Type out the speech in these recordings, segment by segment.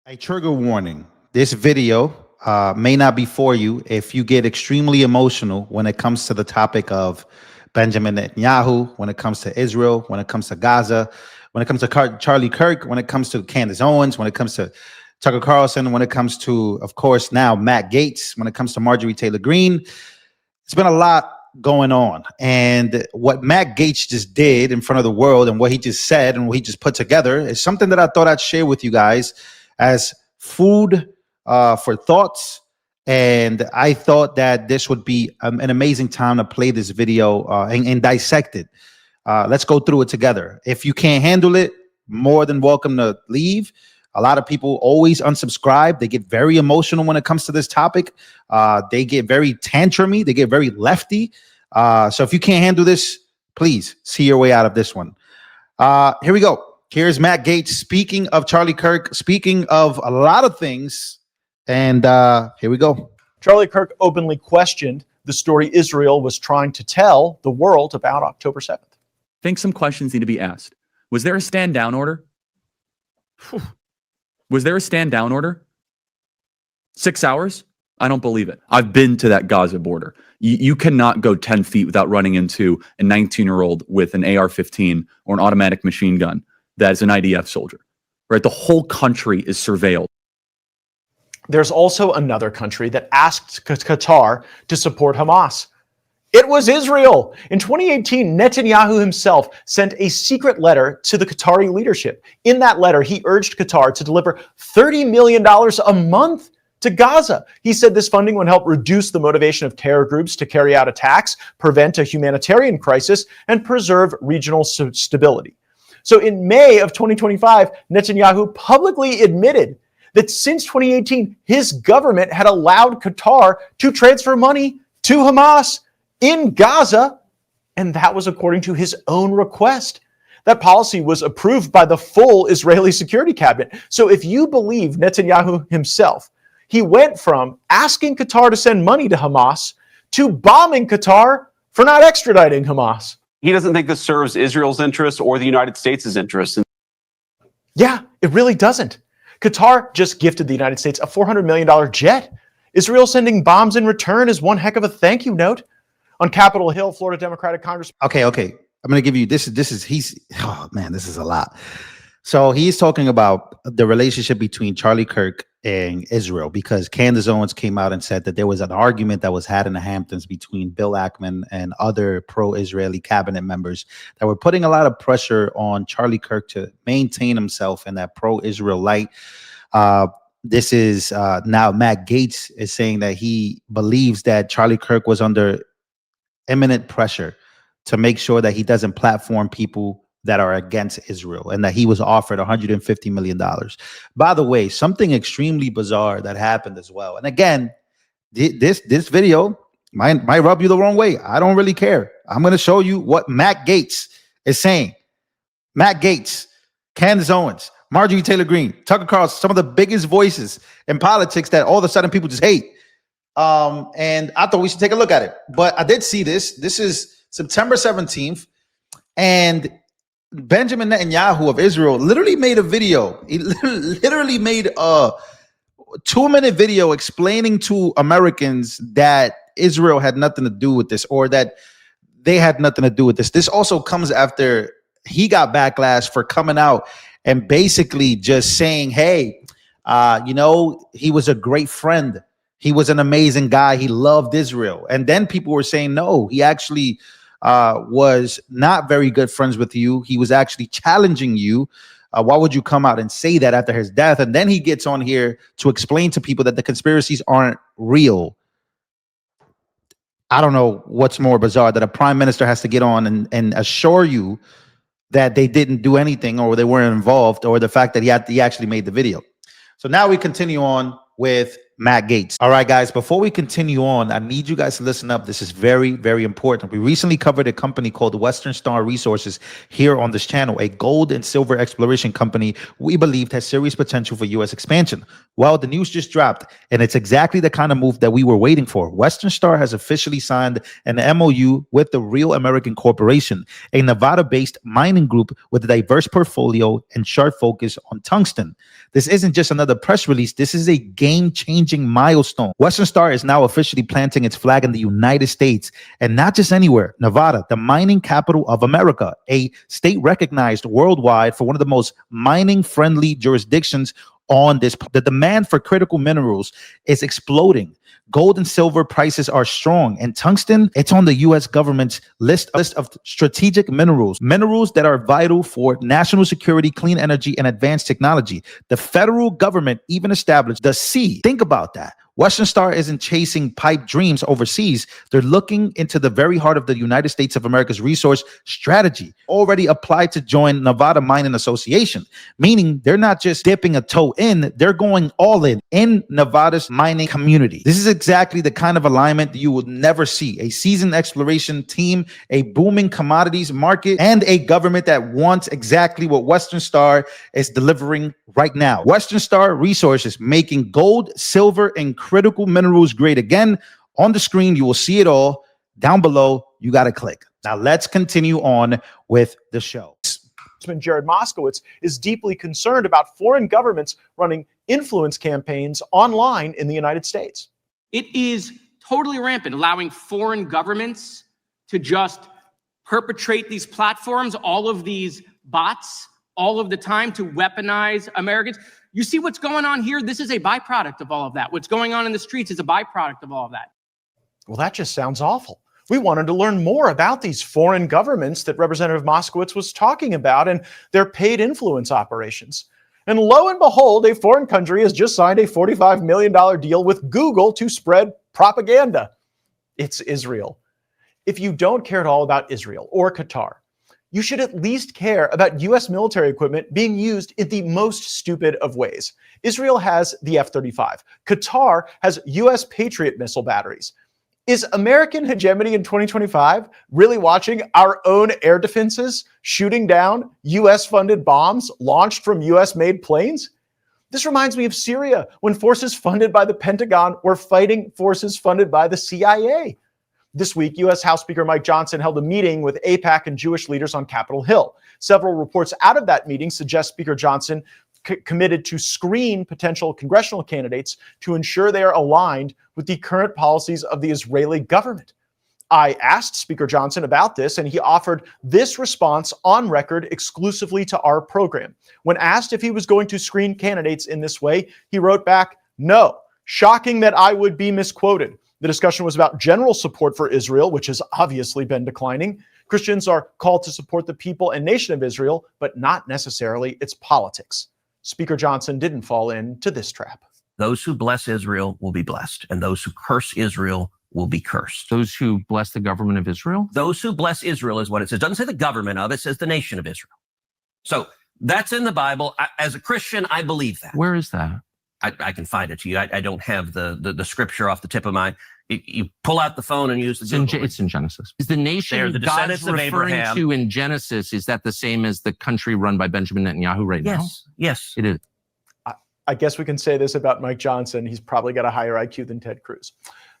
A trigger warning. This video may not be for you if you get extremely emotional when it comes to the topic of Benjamin Netanyahu, when it comes to Israel, when it comes to Gaza, when it comes to Charlie Kirk, when it comes to Candace Owens, when it comes to Tucker Carlson, when it comes to, of course, now Matt Gaetz, when it comes to Marjorie Taylor Greene. It's been a lot going on. And what Matt Gaetz just did in front of the world and what he just said and what he just put together is something that I thought I'd share with you guys as food for thoughts. And I thought that this would be an amazing time to play this video and dissect it. Let's go through it together. If you can't handle it, more than welcome to leave. A lot of people always unsubscribe. They get very emotional when it comes to this topic. They get very tantrumy. They get very lefty. So if you can't handle this, please see your way out of this one. Here we go. Here's Matt Gaetz speaking of Charlie Kirk, speaking of a lot of things. And here we go. Charlie Kirk openly questioned the story Israel was trying to tell the world about October 7th. I think some questions need to be asked. Was there a stand down order? Was there a stand down order? 6 hours? I don't believe it. I've been to that Gaza border. You cannot go 10 feet without running into a 19-year-old with an AR-15 or an automatic machine gun that is an IDF soldier, right? The whole country is surveilled. There's also another country that asked Qatar to support Hamas. It was Israel. In 2018, Netanyahu himself sent a secret letter to the Qatari leadership. In that letter, he urged Qatar to deliver $30 million a month to Gaza. He said this funding would help reduce the motivation of terror groups to carry out attacks, prevent a humanitarian crisis, and preserve regional stability. So in May of 2025, Netanyahu publicly admitted that since 2018, his government had allowed Qatar to transfer money to Hamas in Gaza, and that was according to his own request. That policy was approved by the full Israeli security cabinet. So if you believe Netanyahu himself, he went from asking Qatar to send money to Hamas to bombing Qatar for not extraditing Hamas. He doesn't think this serves Israel's interests or the United States' interests. Yeah, it really doesn't. Qatar just gifted the United States a $400 million jet. Israel sending bombs in return is one heck of a thank you note. On Capitol Hill, Florida Democratic Congress. Okay. I'm going to give you this oh man, this is a lot. So he's talking about the relationship between Charlie Kirk and Israel because Candace Owens came out and said that there was an argument that was had in the Hamptons between Bill Ackman and other pro-Israeli cabinet members that were putting a lot of pressure on Charlie Kirk to maintain himself in that pro-Israel light. This is now Matt Gaetz is saying that he believes that Charlie Kirk was under imminent pressure to make sure that he doesn't platform people that are against Israel and that he was offered $150 million. By the way, something extremely bizarre that happened as well. And again, this video might rub you the wrong way. I don't really care. I'm going to show you what Matt Gaetz is saying. Matt Gaetz, Candace Owens, Marjorie Taylor Greene, Tucker Carlson, some of the biggest voices in politics that all of a sudden people just hate. And I thought we should take a look at it. But I did see this. This is September 17th. And Benjamin Netanyahu of Israel literally made a video. He literally made a 2-minute video explaining to Americans that Israel had nothing to do with this or that they had nothing to do with this. This also comes after he got backlash for coming out and basically just saying, hey, he was a great friend. He was an amazing guy. He loved Israel. And then people were saying, no, he actually was not very good friends with you. He was actually challenging you. Why would you come out and say that after his death? And then he gets on here to explain to people that the conspiracies aren't real. I don't know what's more bizarre, that a prime minister has to get on and assure you that they didn't do anything or they weren't involved, or the fact that he actually made the video. So now we continue on with Matt Gaetz. All right, guys, before we continue on, I need you guys to listen up. This is very, very important. We recently covered a company called Western Star Resources here on this channel, a gold and silver exploration company we believed has serious potential for U.S. expansion. Well, the news just dropped, and it's exactly the kind of move that we were waiting for. Western Star has officially signed an MOU with the Real American Corporation, a Nevada-based mining group with a diverse portfolio and sharp focus on tungsten. This isn't just another press release. This is a game-changing milestone. Western Star is now officially planting its flag in the United States, and not just anywhere. Nevada, the mining capital of America, a state recognized worldwide for one of the most mining-friendly jurisdictions on this. The demand for critical minerals is exploding. Gold and silver prices are strong, and tungsten, it's on the U.S. government's list of strategic minerals that are vital for national security, clean energy, and advanced technology. The federal government even established the C. Think about that. Western Star isn't chasing pipe dreams overseas. They're looking into the very heart of the United States of America's resource strategy. Already applied to join Nevada Mining Association, meaning they're not just dipping a toe in, they're going all in Nevada's mining community. This is exactly the kind of alignment you will never see. A seasoned exploration team, a booming commodities market, and a government that wants exactly what Western Star is delivering right now. Western Star Resources, making gold, silver, and critical minerals great again. On the screen, you will see it all. Down below, you got to click. Now let's continue on with the show. Jared Moskowitz is deeply concerned about foreign governments running influence campaigns online in the United States. It is totally rampant, allowing foreign governments to just perpetrate these platforms, all of these bots, all of the time to weaponize Americans. You see what's going on here? This is a byproduct of all of that. What's going on in the streets is a byproduct of all of that. Well, that just sounds awful. We wanted to learn more about these foreign governments that Representative Moskowitz was talking about and their paid influence operations. And lo and behold, a foreign country has just signed a $45 million deal with Google to spread propaganda. It's Israel. If you don't care at all about Israel or Qatar, you should at least care about U.S. military equipment being used in the most stupid of ways. Israel has the F-35. Qatar has U.S. Patriot missile batteries. Is American hegemony in 2025 really watching our own air defenses shooting down U.S.-funded bombs launched from U.S.-made planes? This reminds me of Syria, when forces funded by the Pentagon were fighting forces funded by the CIA. This week, U.S. House Speaker Mike Johnson held a meeting with AIPAC and Jewish leaders on Capitol Hill. Several reports out of that meeting suggest Speaker Johnson committed to screen potential congressional candidates to ensure they are aligned with the current policies of the Israeli government. I asked Speaker Johnson about this, and he offered this response on record exclusively to our program. When asked if he was going to screen candidates in this way, he wrote back, "No. Shocking that I would be misquoted. The discussion was about general support for Israel, which has obviously been declining. Christians are called to support the people and nation of Israel, but not necessarily its politics." Speaker Johnson didn't fall into this trap. Those who bless Israel will be blessed, and those who curse Israel will be cursed. Those who bless the government of Israel? Those who bless Israel is what it says. It doesn't say the government of it, it says the nation of Israel. So that's in the Bible. As a Christian, I believe that. Where is that? I can find it to you. I don't have the scripture off the tip of my. You pull out the phone and use the. It's in Genesis. Is the nation They're the God's descendants of referring Abraham. to in Genesis, is that the same as the country run by Benjamin Netanyahu right now? Yes. It is. I guess we can say this about Mike Johnson. He's probably got a higher IQ than Ted Cruz.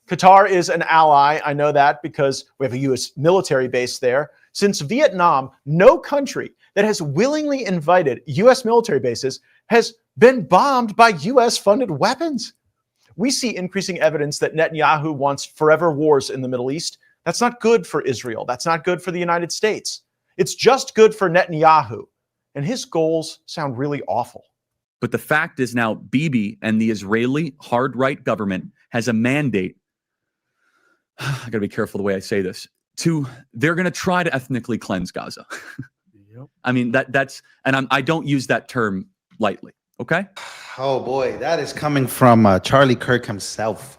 Qatar is an ally. I know that because we have a U.S. military base there. Since Vietnam, no country that has willingly invited U.S. military bases has been bombed by U.S.-funded weapons. We see increasing evidence that Netanyahu wants forever wars in the Middle East. That's not good for Israel. That's not good for the United States. It's just good for Netanyahu. And his goals sound really awful. But the fact is now Bibi and the Israeli hard right government has a mandate. I got to be careful the way I say this. They're going to try to ethnically cleanse Gaza. Yep. I mean, I don't use that term lightly. Okay. Oh boy, that is coming from Charlie Kirk himself.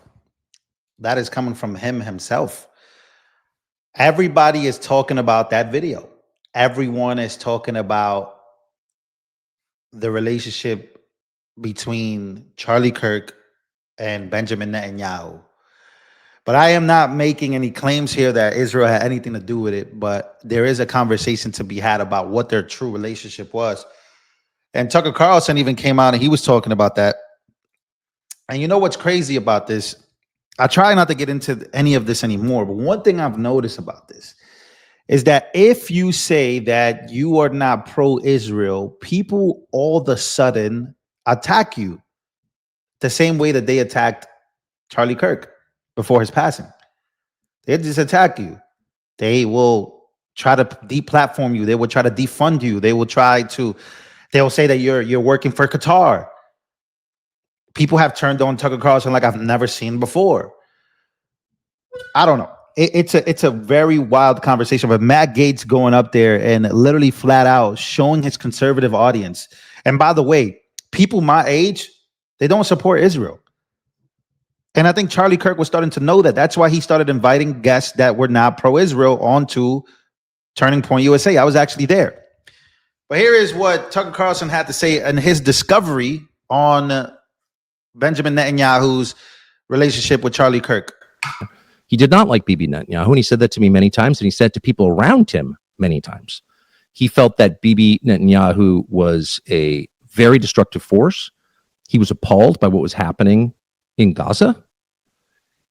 That is coming from him himself. Everybody is talking about that video. Everyone is talking about the relationship between Charlie Kirk and Benjamin Netanyahu. But I am not making any claims here that Israel had anything to do with it, but there is a conversation to be had about what their true relationship was. And Tucker Carlson even came out and he was talking about that. And you know what's crazy about this? I try not to get into any of this anymore, but one thing I've noticed about this is that if you say that you are not pro-Israel, people all of a sudden attack you the same way that they attacked Charlie Kirk before his passing. They just attack you. They will try to deplatform you. They will try to defund you. They'll say that you're working for Qatar. People have turned on Tucker Carlson like I've never seen before. I don't know. It's a very wild conversation, but Matt Gaetz going up there and literally flat out showing his conservative audience. And by the way, people my age, they don't support Israel. And I think Charlie Kirk was starting to know that. That's why he started inviting guests that were not pro-Israel onto Turning Point USA. I was actually there. But here is what Tucker Carlson had to say in his discovery on Benjamin Netanyahu's relationship with Charlie Kirk. He did not like Bibi Netanyahu, and he said that to me many times, and he said to people around him many times. He felt that Bibi Netanyahu was a very destructive force. He was appalled by what was happening in Gaza.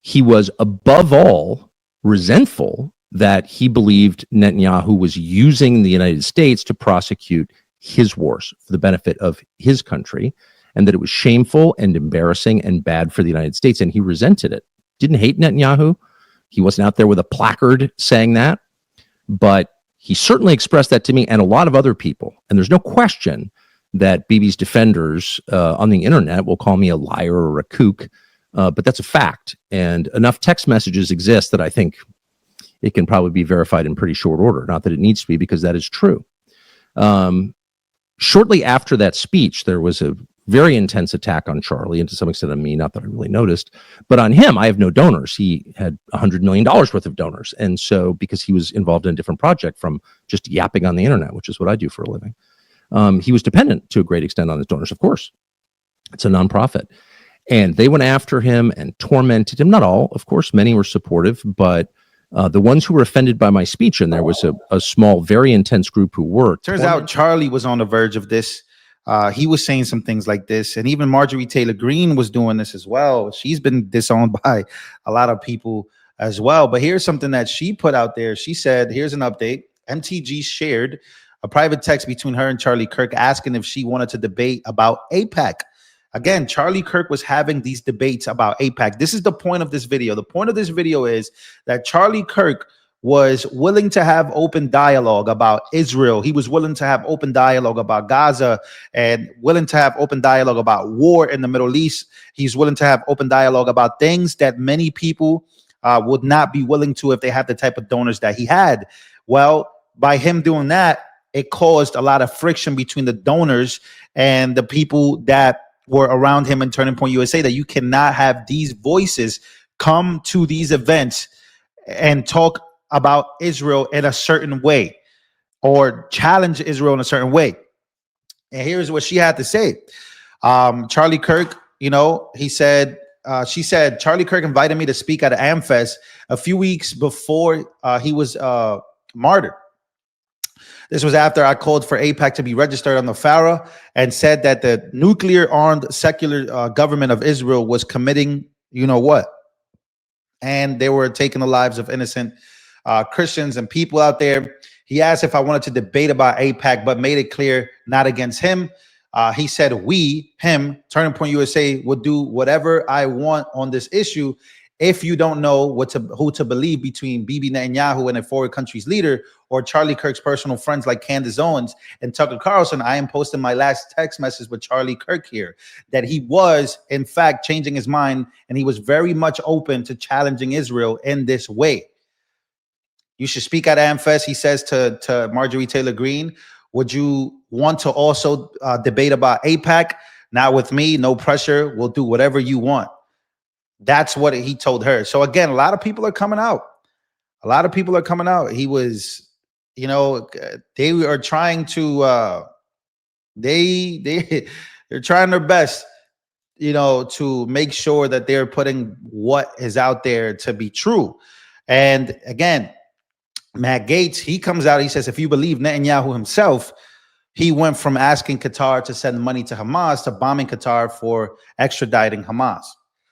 He was, above all, resentful that he believed Netanyahu was using the United States to prosecute his wars for the benefit of his country, and that it was shameful and embarrassing and bad for the United States, and he resented it. Didn't hate Netanyahu. He wasn't out there with a placard saying that, but he certainly expressed that to me and a lot of other people. And there's no question that Bibi's defenders on the internet will call me a liar or a kook, but that's a fact. And enough text messages exist that I think it can probably be verified in pretty short order. Not that it needs to be, because that is true. Shortly after that speech, there was a very intense attack on Charlie, and to some extent on me, not that I really noticed, but on him, I have no donors. He had $100 million worth of donors. And so, because he was involved in a different project from just yapping on the internet, which is what I do for a living, he was dependent to a great extent on his donors, of course. It's a nonprofit. And they went after him and tormented him. Not all, of course, many were supportive, but the ones who were offended by my speech, and there was a small, very intense group who were. Turns out Charlie was on the verge of this. He was saying some things like this, and even Marjorie Taylor Greene was doing this as well. She's been disowned by a lot of people as well. But here's something that she put out there. She said, here's an update. MTG shared a private text between her and Charlie Kirk asking if she wanted to debate about AIPAC. Again, Charlie Kirk was having these debates about AIPAC. This is the point of this video. The point of this video is that Charlie Kirk was willing to have open dialogue about Israel. He was willing to have open dialogue about Gaza and willing to have open dialogue about war in the Middle East. He's willing to have open dialogue about things that many people would not be willing to if they had the type of donors that he had. Well, by him doing that, it caused a lot of friction between the donors and the people that were around him in Turning Point USA, that you cannot have these voices come to these events and talk about Israel in a certain way or challenge Israel in a certain way. And here's what she had to say. Charlie Kirk, she said, Charlie Kirk invited me to speak at AmFest a few weeks before he was martyred. This was after I called for AIPAC to be registered on the FARA and said that the nuclear-armed secular government of Israel was committing, what? And they were taking the lives of innocent Christians and people out there. He asked if I wanted to debate about AIPAC, but made it clear not against him. He said him, Turning Point USA, would do whatever I want on this issue. If you don't know who to believe between Bibi Netanyahu and a foreign country's leader or Charlie Kirk's personal friends like Candace Owens and Tucker Carlson, I am posting my last text message with Charlie Kirk here, that he was, in fact, changing his mind, and he was very much open to challenging Israel in this way. You should speak at AmFest, he says to Marjorie Taylor Greene. Would you want to also debate about AIPAC? Not with me, no pressure. We'll do whatever you want. That's what he told her. So again, a lot of people are coming out. A lot of people are coming out. He was, they are trying to, they're trying their best to make sure that they're putting what is out there to be true. And again, Matt Gaetz, he comes out, he says, if you believe Netanyahu himself, he went from asking Qatar to send money to Hamas to bombing Qatar for extraditing Hamas.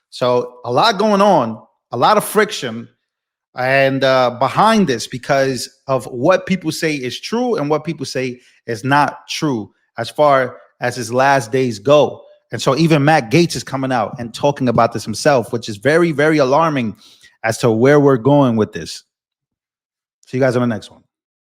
So a lot going on, a lot of friction and behind this because of what people say is true and what people say is not true as far as his last days go. And so even Matt Gaetz is coming out and talking about this himself, which is very, very alarming as to where we're going with this. See you guys on the next one.